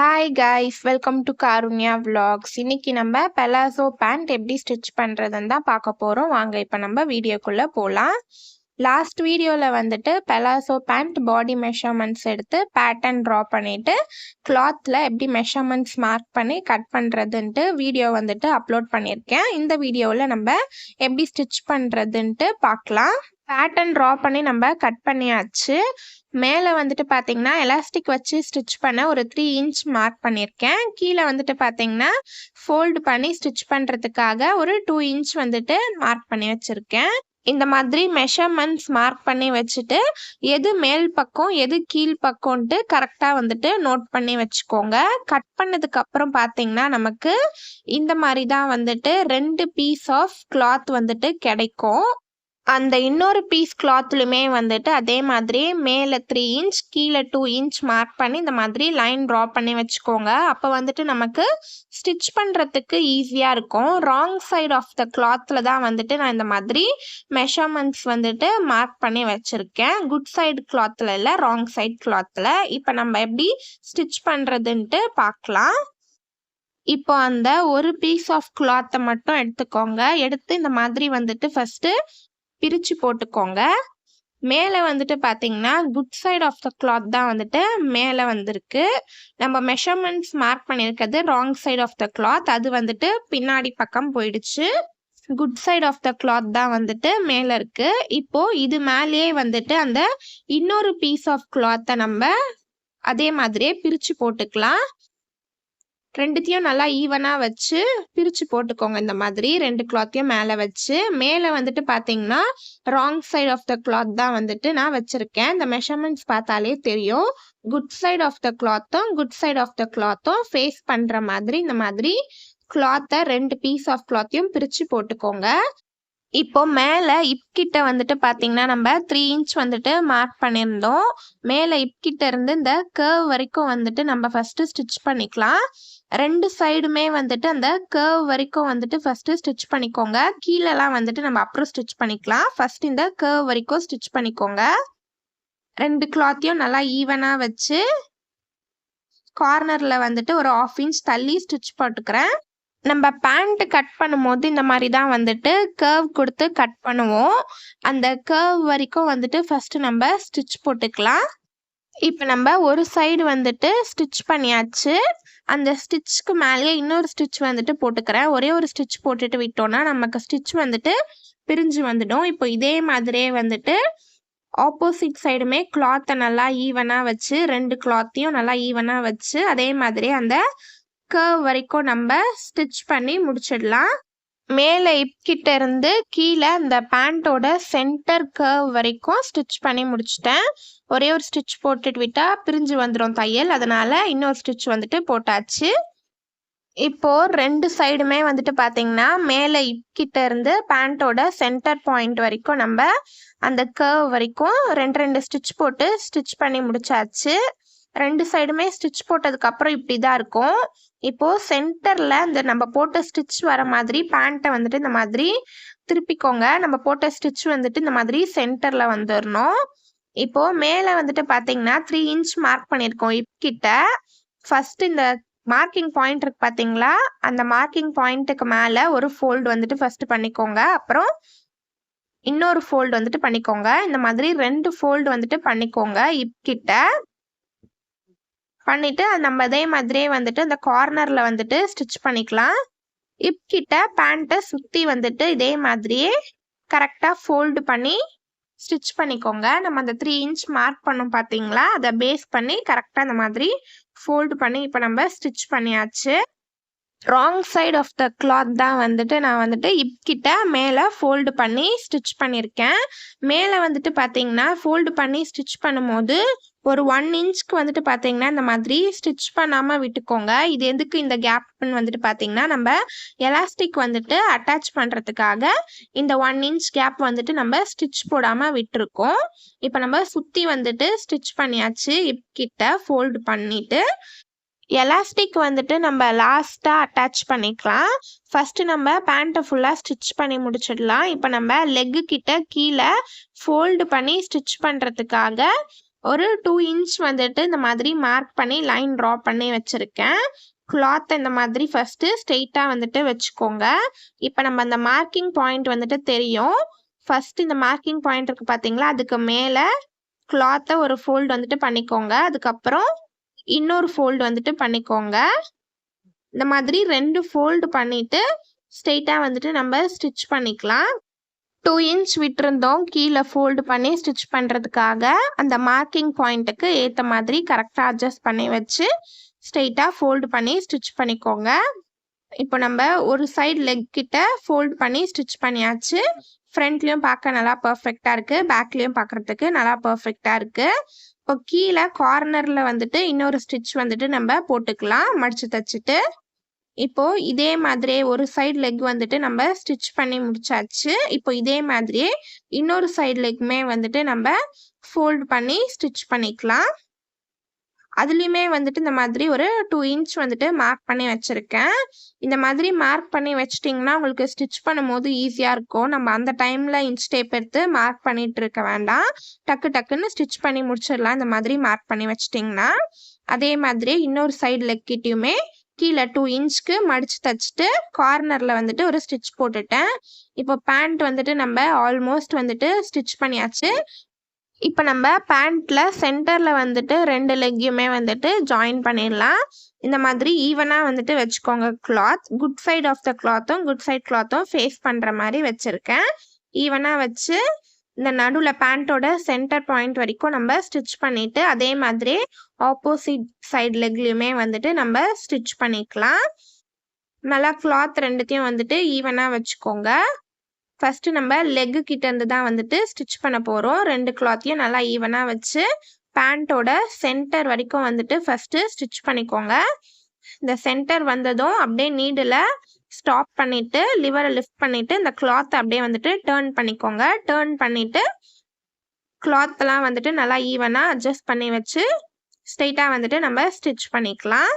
Hi guys, welcome to Karunya vlogs. இன்னைக்கு நம்ம palazzo pant எப்படி ஸ்டிச் பண்ணுறதுன்னு தான் பார்க்க போகிறோம். வாங்க இப்போ நம்ம வீடியோக்குள்ளே போகலாம். லாஸ்ட் வீடியோவில் வந்துட்டு பெலாசோ பேண்ட் பாடி மெஷர்மெண்ட்ஸ் எடுத்து பேட்டர்ன் ட்ரா பண்ணிவிட்டு கிளாத்தில் எப்படி மெஷர்மெண்ட்ஸ் மார்க் பண்ணி கட் பண்ணுறதுன்ட்டு வீடியோ வந்துட்டு அப்லோட் பண்ணியிருக்கேன். இந்த வீடியோவில் நம்ம எப்படி ஸ்டிச் பண்ணுறதுன்ட்டு பார்க்கலாம். பேட்டர்ன் ட்ரா பண்ணி நம்ம கட் பண்ணியாச்சு. மேலே வந்துட்டு பார்த்தீங்கன்னா எலாஸ்டிக் வச்சு ஸ்டிச் பண்ண ஒரு 3 இன்ச் மார்க் பண்ணியிருக்கேன். கீழே வந்துட்டு பார்த்தீங்கன்னா ஃபோல்டு பண்ணி ஸ்டிச் பண்ணுறதுக்காக ஒரு 2 இன்ச் வந்துட்டு மார்க் பண்ணி வச்சுருக்கேன். இந்த மாதிரி மெஷர்மெண்ட்ஸ் மார்க் பண்ணி வச்சுட்டு எது மேல் பக்கம் எது கீழ் பக்கம்ன்ட்டு கரெக்டாக வந்துட்டு நோட் பண்ணி வச்சுக்கோங்க. கட் பண்ணதுக்கு அப்புறம் பார்த்தீங்கன்னா நமக்கு இந்த மாதிரி தான் வந்துட்டு 2 பீஸ் ஆஃப் கிளாத் வந்துட்டு கிடைக்கும். அந்த இன்னொரு பீஸ் கிளாத்லுமே வந்துட்டு அதே மாதிரி மேலே 3 இன்ச் கீழே 2 இன்ச் மார்க் பண்ணி இந்த மாதிரி லைன் ட்ரா பண்ணி வச்சுக்கோங்க. அப்போ வந்துட்டு நமக்கு ஸ்டிச் பண்ணுறதுக்கு ஈஸியாக இருக்கும். ராங் சைட் ஆஃப் த கிளாத்தில் தான் வந்துட்டு நான் இந்த மாதிரி மெஷர்மெண்ட்ஸ் வந்துட்டு மார்க் பண்ணி வச்சுருக்கேன். குட் சைடு கிளாத்தில் இல்லை, ராங் சைட் கிளாத்தில். இப்போ நம்ம எப்படி ஸ்டிச் பண்ணுறதுன்ட்டு பார்க்கலாம். இப்போ அந்த ஒரு பீஸ் ஆஃப் கிளாத்தை மட்டும் எடுத்துக்கோங்க. எடுத்து இந்த மாதிரி வந்துட்டு ஃபஸ்ட்டு பிரித்து போட்டுக்கோங்க. மேலே வந்துட்டு பார்த்தீங்கன்னா good side of the cloth தான் வந்துட்டு மேலே வந்திருக்கு. நம்ம மெஷர்மெண்ட்ஸ் மார்க் பண்ணியிருக்கிறது wrong side of the cloth, அது வந்துட்டு பின்னாடி பக்கம் போயிடுச்சு. Good side of the cloth தான் வந்துட்டு மேலே இருக்குது. இப்போது இது மேலேயே வந்துட்டு அந்த இன்னொரு பீஸ் ஆஃப் கிளாத்தை நம்ம அதே மாதிரியே பிரித்து போட்டுக்கலாம். ரெண்டுத்தையும் நல்லா ஈவனாக வச்சு பிரித்து போட்டுக்கோங்க. இந்த மாதிரி 2 கிளாத்தையும் மேலே வச்சு மேலே வந்துட்டு பார்த்தீங்கன்னா wrong side of the cloth தான் வந்துட்டு நான் வச்சுருக்கேன். இந்த மெஷர்மெண்ட்ஸ் பார்த்தாலே தெரியும். குட் சைட் ஆஃப் த கிளாத்தும் ஃபேஸ் பண்ணுற மாதிரி இந்த மாதிரி கிளாத்தை 2 பீஸ் ஆஃப் கிளாத்தையும் பிரித்து போட்டுக்கோங்க. இப்போ மேலே இப்கிட்ட வந்துட்டு பார்த்தீங்கன்னா நம்ம 3 இன்ச் வந்துட்டு மார்க் பண்ணியிருந்தோம். மேலே இப்கிட்ட இருந்து இந்த கர்வ் வரைக்கும் வந்துட்டு நம்ம ஃபஸ்ட்டு ஸ்டிச் பண்ணிக்கலாம். 2 சைடுமே வந்துட்டு அந்த கர்வ் வரைக்கும் வந்துட்டு ஃபஸ்ட்டு ஸ்டிச் பண்ணிக்கோங்க. கீழெல்லாம் வந்துட்டு நம்ம அப்புறம் ஸ்டிச் பண்ணிக்கலாம். ஃபஸ்ட் இந்த கர்வ் வரைக்கும் ஸ்டிச் பண்ணிக்கோங்க. 2 கிளாத்தையும் நல்லா ஈவனாக வச்சு கார்னரில் வந்துட்டு ஒரு 1/2 இன்ச் தள்ளி ஸ்டிச் போட்டுக்கிறேன். நம்ம பேண்ட் கட் பண்ணும்போது இந்த மாதிரி தான் வந்துட்டு கர்வ் கொடுத்து கட் பண்ணுவோம். அந்த கர்வ் வரைக்கும் வந்துட்டு ஃபஸ்ட்டு நம்ம ஸ்டிச் போட்டுக்கலாம். இப்போ நம்ம ஒரு சைடு வந்துட்டு ஸ்டிச் பண்ணியாச்சு. அந்த ஸ்டிச்சுக்கு மேலேயே இன்னொரு ஸ்டிச் வந்துட்டு போட்டுக்கிறேன். ஒரே ஒரு ஸ்டிச் போட்டுட்டு விட்டோம்னா நமக்கு ஸ்டிச் வந்துட்டு பிரிஞ்சு வந்துடும். இப்போ இதே மாதிரியே வந்துட்டு ஆப்போசிட் சைடுமே கிளாத்தை நல்லா ஈவனாக வச்சு 2 கிளாத்தையும் நல்லா ஈவனாக வச்சு அதே மாதிரி அந்த கர்வ் வரைக்கும் நம்ம ஸ்டிச் பண்ணி முடிச்சிடலாம். மேலே இப்கிட்ட இருந்து கீழே அந்த பேண்ட்டோட சென்டர் கர்வ் வரைக்கும் ஸ்டிச் பண்ணி முடிச்சிட்டேன். ஒரே ஒரு ஸ்டிச் போட்டுட்டு விட்டால் பிரிஞ்சு வந்துடும் தையல், அதனால் இன்னொரு ஸ்டிச் வந்துட்டு போட்டாச்சு. இப்போது 2 சைடுமே வந்துட்டு பார்த்தீங்கன்னா மேலே இப்கிட்ட இருந்து பேண்ட்டோட சென்டர் பாயிண்ட் வரைக்கும் நம்ம அந்த கர்வ் வரைக்கும் 2 ஸ்டிச் போட்டு ஸ்டிச் பண்ணி முடிச்சாச்சு. 2 சைடுமே ஸ்டிச் போட்டதுக்கப்புறம் இப்படி தான் இருக்கும். இப்போது சென்டரில் இந்த நம்ம போட்ட ஸ்டிச் வர மாதிரி பேண்ட்டை வந்துட்டு இந்த மாதிரி திருப்பிக்கோங்க. நம்ம போட்ட ஸ்டிச் வந்துட்டு இந்த மாதிரி சென்டரில் வந்துடணும். இப்போது மேலே வந்துட்டு பார்த்தீங்கன்னா 3 இன்ச் மார்க் பண்ணியிருக்கோம் இப்கிட்ட. ஃபஸ்ட்டு இந்த மார்க்கிங் பாயிண்ட் இருக்கு பார்த்தீங்களா, அந்த மார்க்கிங் பாயிண்ட்டுக்கு மேலே ஒரு ஃபோல்டு வந்துட்டு ஃபஸ்ட்டு பண்ணிக்கோங்க. அப்புறம் இன்னொரு ஃபோல்டு வந்துட்டு பண்ணிக்கோங்க. இந்த மாதிரி 2 ஃபோல்டு வந்துட்டு பண்ணிக்கோங்க இப்கிட்ட. பண்ணிவிட்டு நம்ம அதே மாதிரியே வந்துட்டு அந்த கார்னரில் வந்துட்டு ஸ்டிச் பண்ணிக்கலாம். இப்கிட்ட பேண்ட்டை சுற்றி வந்துட்டு இதே மாதிரியே கரெக்டாக ஃபோல்டு பண்ணி ஸ்டிச் பண்ணிக்கோங்க. நம்ம அந்த 3 இன்ச் மார்க் பண்ணோம் பார்த்தீங்களா, அதை பேஸ் பண்ணி கரெக்டாக அந்த மாதிரி ஃபோல்டு பண்ணி இப்போ நம்ம ஸ்டிச் பண்ணியாச்சு. Wrong side of the cloth தான் வந்துட்டு நான் வந்துட்டு இப்கிட்ட மேலே ஃபோல்டு பண்ணி ஸ்டிச் பண்ணியிருக்கேன். மேலே வந்துட்டு பார்த்தீங்கன்னா ஃபோல்டு பண்ணி ஸ்டிச் பண்ணும்போது ஒரு 1 இன்ச்க்கு வந்துட்டு பார்த்தீங்கன்னா இந்த மாதிரி ஸ்டிச் பண்ணாமல் விட்டுக்கோங்க. இது எதுக்கு இந்த கேப்னு வந்துட்டு பார்த்தீங்கன்னா நம்ம எலாஸ்டிக் வந்துட்டு அட்டாச் பண்ணுறதுக்காக இந்த 1 இன்ச் கேப் வந்துட்டு நம்ம ஸ்டிச் போடாமல் விட்டுருக்கோம். இப்போ நம்ம சுற்றி வந்துட்டு ஸ்டிச் பண்ணியாச்சு. இப்கிட்ட ஃபோல்டு பண்ணிவிட்டு எலாஸ்டிக் வந்துட்டு நம்ம லாஸ்ட்டாக அட்டாச் பண்ணிக்கலாம். ஃபஸ்ட்டு நம்ம பேண்ட்டை ஃபுல்லாக ஸ்டிச் பண்ணி முடிச்சிடலாம். இப்போ நம்ம லெக்கு கிட்ட கீழே ஃபோல்டு பண்ணி ஸ்டிச் பண்ணுறதுக்காக ஒரு 2 இன்ச் வந்துட்டு இந்த மாதிரி மார்க் பண்ணி லைன் ட்ரா பண்ணி வச்சுருக்கேன். கிளாத்தை இந்த மாதிரி ஃபஸ்ட்டு ஸ்ட்ரெயிட்டாக வந்துட்டு வச்சுக்கோங்க. இப்போ நம்ம அந்த மார்க்கிங் பாயிண்ட் வந்துட்டு தெரியும். ஃபஸ்ட்டு இந்த மார்க்கிங் பாயிண்ட் இருக்குது பார்த்தீங்களா, அதுக்கு மேலே கிளாத்தை ஒரு ஃபோல்டு வந்துட்டு பண்ணிக்கோங்க. அதுக்கப்புறம் இன்னொரு ஃபோல்டு வந்துட்டு பண்ணிக்கோங்க. இந்த மாதிரி 2 ஃபோல்டு பண்ணிவிட்டு ஸ்ட்ரெயிட்டாக வந்துட்டு நம்ம ஸ்டிச் பண்ணிக்கலாம். 2 இன்ச் விட்டுருந்தோம் கீழே ஃபோல்டு பண்ணி ஸ்டிச் பண்ணுறதுக்காக. அந்த மார்க்கிங் பாயிண்ட்டுக்கு ஏற்ற மாதிரி கரெக்டாக அட்ஜஸ்ட் பண்ணி வச்சு ஸ்ட்ரெயிட்டாக ஃபோல்டு பண்ணி ஸ்டிச் பண்ணிக்கோங்க. இப்போ நம்ம ஒரு சைடு லெக் கிட்ட ஃபோல்டு பண்ணி ஸ்டிச் பண்ணியாச்சு. ஃப்ரண்ட்லேயும் பார்க்க நல்லா பர்ஃபெக்டாக இருக்குது, பேக்லேயும் பார்க்குறதுக்கு நல்லா பர்ஃபெக்டாக இருக்குது. இப்போ கீழே கார்னரில் வந்துட்டு இன்னொரு ஸ்டிச் வந்துட்டு நம்ம போட்டுக்கலாம் மடித்து தைச்சிட்டு. இப்போ இதே மாதிரியே ஒரு சைடு லெக் வந்துட்டு நம்ம ஸ்டிச் பண்ணி முடிச்சாச்சு. இப்போ இதே மாதிரியே இன்னொரு சைடு லெக்குமே வந்துட்டு நம்ம ஃபோல்டு பண்ணி ஸ்டிச் பண்ணிக்கலாம். அதுலேயுமே வந்துட்டு இந்த மாதிரி ஒரு 2 இன்ச் வந்துட்டு மார்க் பண்ணி வச்சுருக்கேன். இந்த மாதிரி மார்க் பண்ணி வச்சிட்டிங்கன்னா உங்களுக்கு ஸ்டிச் பண்ணும்போது ஈஸியாக இருக்கும். நம்ம அந்த டைமில் இன்ச் டேப் எடுத்து மார்க் பண்ணிட்டு இருக்க வேண்டாம். டக்குன்னு ஸ்டிச் பண்ணி முடிச்சிடலாம் இந்த மாதிரி மார்க் பண்ணி வச்சிட்டிங்கன்னா. அதே மாதிரி இன்னொரு சைடு லெக்கிட்டையுமே கீழே 2 இன்ச்சுக்கு மடித்து தைச்சிட்டு கார்னரில் வந்துட்டு ஒரு ஸ்டிச் போட்டுட்டேன். இப்போ பேண்ட் வந்துட்டு நம்ம ஆல்மோஸ்ட் வந்துட்டு ஸ்டிச் பண்ணியாச்சு. இப்போ நம்ம பேண்ட்டில் சென்டரில் வந்துட்டு 2 லெக்கையுமே வந்துட்டு ஜாயின் பண்ணிடலாம். இந்த மாதிரி ஈவனாக வந்துட்டு வச்சுக்கோங்க cloth. Good side of the கிளாத்தும் குட் சைட் கிளாத்தும் ஃபேஸ் பண்ணுற மாதிரி வச்சுருக்கேன். ஈவனாக வச்சு இந்த நடுவில் பேண்ட்டோட சென்டர் பாயிண்ட் வரைக்கும் நம்ம ஸ்டிச் பண்ணிவிட்டு அதே மாதிரி ஆப்போசிட் சைடு லெக்லையுமே வந்துட்டு நம்ம ஸ்டிச் பண்ணிக்கலாம். நல்லா கிளாத் ரெண்டுத்தையும் வந்துட்டு ஈவனாக வச்சுக்கோங்க. ஃபஸ்ட்டு நம்ம லெக்கு கிட்டேருந்து தான் வந்துட்டு ஸ்டிச் பண்ண போகிறோம். 2 கிளாத்தையும் நல்லா ஈவனாக வச்சு பேண்ட்டோட சென்டர் வரைக்கும் வந்துட்டு ஃபஸ்ட்டு ஸ்டிச் பண்ணிக்கோங்க. இந்த சென்டர் வந்ததும் அப்படியே நீடில் ஸ்டாப் பண்ணிவிட்டு லிவரை லிஃப்ட் பண்ணிவிட்டு இந்த கிளாத்தை அப்படியே வந்துட்டு டேர்ன் பண்ணிக்கோங்க. டேர்ன் பண்ணிவிட்டு கிளாத்தெல்லாம் வந்துட்டு நல்லா ஈவனாக அட்ஜஸ்ட் பண்ணி வச்சு ஸ்ட்ரெயிட்டாக வந்துட்டு நம்ம ஸ்டிச் பண்ணிக்கலாம்.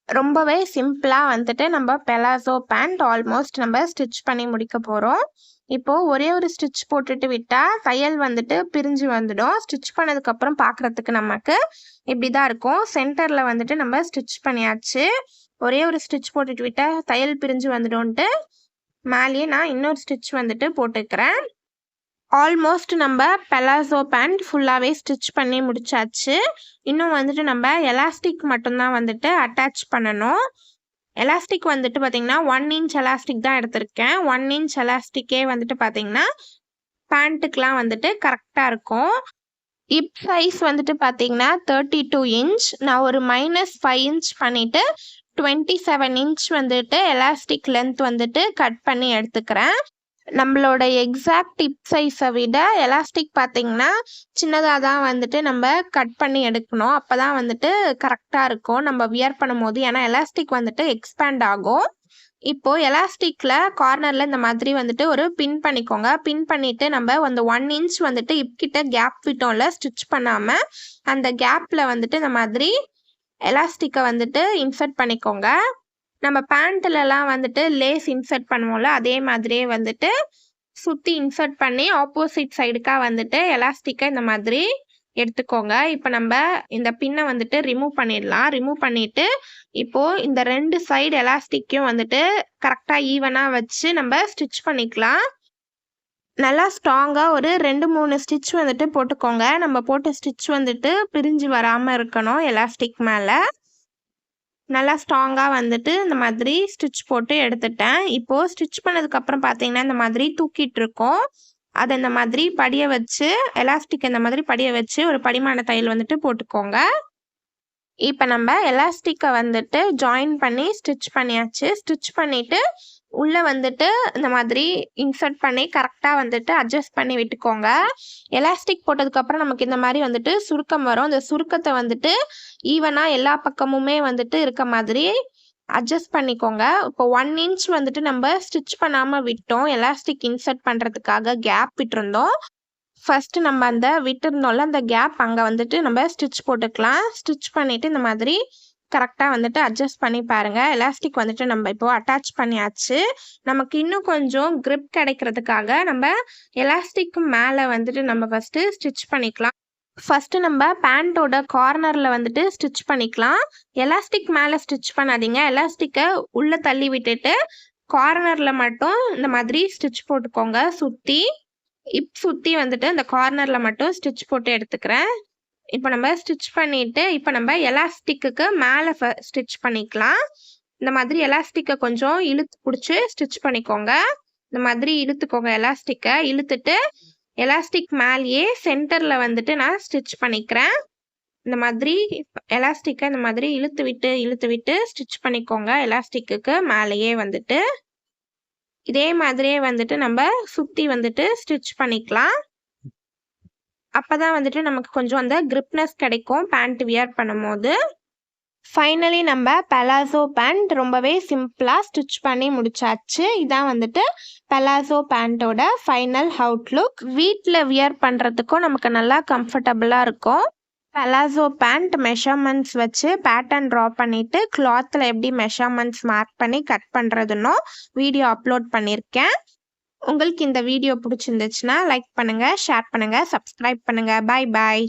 ரொம்பவே சிம்பிளாக வந்துட்டு நம்ம பெலாசோ பேண்ட் ஆல்மோஸ்ட் நம்ம ஸ்டிச் பண்ணி முடிக்க போகிறோம். இப்போது ஒரே ஒரு ஸ்டிச் போட்டுட்டு விட்டால் தையல் வந்துட்டு பிரிஞ்சு வந்துடும். ஸ்டிச் பண்ணதுக்கப்புறம் பார்க்குறதுக்கு நமக்கு இப்படி தான் இருக்கும். சென்டரில் வந்துட்டு நம்ம ஸ்டிச் பண்ணியாச்சு. ஒரே ஒரு ஸ்டிச் போட்டுட்டு விட்டால் தையல் பிரிஞ்சு வந்துடும்ன்ட்டு மேலேயே நான் இன்னொரு ஸ்டிச் வந்துட்டு போட்டுக்கிறேன். ஆல்மோஸ்ட் நம்ம பெலாசோ பேண்ட் ஃபுல்லாகவே ஸ்டிச் பண்ணி முடிச்சாச்சு. இன்னும் வந்துட்டு நம்ம எலாஸ்டிக் மட்டும்தான் வந்துட்டு அட்டாச் பண்ணணும். எலாஸ்டிக் வந்துட்டு பார்த்திங்கன்னா 1 இன்ச் எலாஸ்டிக் தான் எடுத்திருக்கேன். 1 இன்ச் எலாஸ்டிக்கே வந்துட்டு பார்த்திங்கன்னா பேண்ட்டுக்கெலாம் வந்துட்டு கரெக்டாக இருக்கும். இப் சைஸ் வந்துட்டு பார்த்திங்கன்னா 32 இன்ச். நான் ஒரு -5 இன்ச் பண்ணிவிட்டு 27 இன்ச் வந்துட்டு எலாஸ்டிக் லென்த் வந்துட்டு கட் பண்ணி எடுத்துக்கிறேன். நம்மளோட எக்ஸாக்ட் இப் சைஸை விட எலாஸ்டிக் பார்த்திங்கன்னா சின்னதாக தான் வந்துட்டு நம்ம கட் பண்ணி எடுக்கணும். அப்போ தான் வந்துட்டு கரெக்டாக இருக்கும் நம்ம வியர் பண்ணும்போது. ஏன்னா எலாஸ்டிக் வந்துட்டு எக்ஸ்பேண்ட் ஆகும். இப்போது எலாஸ்டிக்கில் கார்னரில் இந்த மாதிரி வந்துட்டு ஒரு பின் பண்ணிக்கோங்க. பின் பண்ணிவிட்டு நம்ம அந்த 1 இன்ச் வந்துட்டு இப்கிட்ட கேப் விட்டோம்ல ஸ்டிச் பண்ணாமல், அந்த கேப்பில் வந்துட்டு இந்த மாதிரி எலாஸ்டிக்கை வந்துட்டு இன்சர்ட் பண்ணிக்கோங்க. நம்ம பேண்ட்லலாம் வந்துட்டு லேஸ் இன்சர்ட் பண்ணுவோம்ல, அதே மாதிரியே வந்துட்டு சுற்றி இன்சர்ட் பண்ணி ஆப்போசிட் சைடுக்காக வந்துட்டு எலாஸ்டிக்கை இந்த மாதிரி எடுத்துக்கோங்க. இப்போ நம்ம இந்த பின்னை வந்துட்டு ரிமூவ் பண்ணிடலாம். ரிமூவ் பண்ணிவிட்டு இப்போது இந்த 2 சைடு எலாஸ்டிக்கையும் வந்துட்டு கரெக்டாக ஈவனாக வச்சு நம்ம ஸ்டிச் பண்ணிக்கலாம். நல்லா ஸ்ட்ராங்காக ஒரு 2-3 ஸ்டிச் வந்துட்டு போட்டுக்கோங்க. நம்ம போட்ட ஸ்டிச் வந்துட்டு பிரிஞ்சு வராமல் இருக்கணும் எலாஸ்டிக் மேலே. நல்லா ஸ்ட்ராங்காக வந்துட்டு இந்த மாதிரி ஸ்டிச் போட்டு எடுத்துட்டேன். இப்போது ஸ்டிச் பண்ணதுக்கப்புறம் பார்த்தீங்கன்னா இந்த மாதிரி தூக்கிட்டு இருக்கோம். அதை இந்த மாதிரி படிய வச்சு எலாஸ்டிக் இந்த மாதிரி படிய வச்சு ஒரு படிமான தையல் வந்துட்டு போட்டுக்கோங்க. இப்போ நம்ம எலாஸ்டிக்கை வந்துட்டு ஜாயின் பண்ணி ஸ்டிச் பண்ணியாச்சு. ஸ்டிச் பண்ணிவிட்டு உள்ளே வந்துட்டு இந்த மாதிரி இன்சர்ட் பண்ணி கரெக்டாக வந்துட்டு அட்ஜஸ்ட் பண்ணி விட்டுக்கோங்க. எலாஸ்டிக் போட்டதுக்கப்புறம் நமக்கு இந்த மாதிரி வந்துட்டு சுருக்கம் வரும். அந்த சுருக்கத்தை வந்துட்டு ஈவனாக எல்லா பக்கமுமே வந்துட்டு இருக்க மாதிரி அட்ஜஸ்ட் பண்ணிக்கோங்க. இப்போ 1 இன்ச் வந்துட்டு நம்ம ஸ்டிச் பண்ணாமல் விட்டோம். எலாஸ்டிக் இன்சர்ட் பண்ணுறதுக்காக கேப் விட்டுருந்தோம். ஃபஸ்ட்டு நம்ம அந்த விட்டுருந்தோம்ல அந்த கேப் அங்கே வந்துட்டு நம்ம ஸ்டிச் போட்டுக்கலாம். ஸ்டிச் பண்ணிவிட்டு இந்த மாதிரி கரெக்டாக வந்துட்டு அட்ஜஸ்ட் பண்ணி பாருங்கள். எலாஸ்டிக் வந்துட்டு நம்ம இப்போது அட்டாச் பண்ணியாச்சு. நமக்கு இன்னும் கொஞ்சம் க்ரிப் கிடைக்கிறதுக்காக நம்ம எலாஸ்டிக் மேலே வந்துட்டு நம்ம ஃபஸ்ட்டு ஸ்டிச் பண்ணிக்கலாம். ஃபஸ்ட்டு நம்ம பேண்ட்டோட கார்னரில் வந்துட்டு ஸ்டிச் பண்ணிக்கலாம். எலாஸ்டிக் மேலே ஸ்டிச் பண்ணாதீங்க. எலாஸ்டிக்கை உள்ளே தள்ளி விட்டுட்டு கார்னரில் மட்டும் இந்த மாதிரி ஸ்டிச் போட்டுக்கோங்க. சுற்றி வந்துட்டு இந்த கார்னரில் மட்டும் ஸ்டிச் போட்டு எடுத்துக்கிறேன். இப்போ நம்ம ஸ்டிச் பண்ணிவிட்டு இப்போ நம்ம எலாஸ்டிக்கு மேலே ஸ்டிச் பண்ணிக்கலாம். இந்த மாதிரி எலாஸ்டிக்கை கொஞ்சம் இழுத்து பிடிச்சி ஸ்டிச் பண்ணிக்கோங்க. இந்த மாதிரி இழுத்துக்கோங்க. எலாஸ்டிக்கை இழுத்துட்டு எலாஸ்டிக் மேலேயே சென்டரில் வந்துட்டு நான் ஸ்டிச் பண்ணிக்கிறேன். இந்த மாதிரி எலாஸ்டிக்கை இந்த மாதிரி இழுத்து விட்டு ஸ்டிச் பண்ணிக்கோங்க. எலாஸ்டிக்கு மேலேயே வந்துட்டு இதே மாதிரியே வந்துட்டு நம்ம சுற்றி வந்துட்டு ஸ்டிச் பண்ணிக்கலாம். அப்போ தான் வந்துட்டு நமக்கு கொஞ்சம் அந்த கிரிப்னஸ் கிடைக்கும் பேண்ட் வியர் பண்ணும்போது. ஃபைனலி நம்ம பெலாசோ பேண்ட் ரொம்பவே சிம்பிளாக ஸ்டிச் பண்ணி முடிச்சாச்சு. இதான் வந்துட்டு பெலாசோ பேண்ட்டோட ஃபைனல் அவுட்லுக். வீட்டில் வியர் பண்ணுறதுக்கும் நமக்கு நல்லா கம்ஃபர்டபுளாக இருக்கும். பெலாசோ பேண்ட் மெஷர்மெண்ட்ஸ் வச்சு பேட்டர்ன் ட்ரா பண்ணிவிட்டு கிளாத்தில் எப்படி மெஷர்மெண்ட்ஸ் மார்க் பண்ணி கட் பண்ணுறதுன்னோ வீடியோ அப்லோட் பண்ணியிருக்கேன். உங்களுக்கு இந்த வீடியோ பிடிச்சிருந்துச்சுன்னா லைக் பண்ணுங்கள், ஷேர் பண்ணுங்கள், சப்ஸ்கிரைப் பண்ணுங்கள். பாய் பாய்.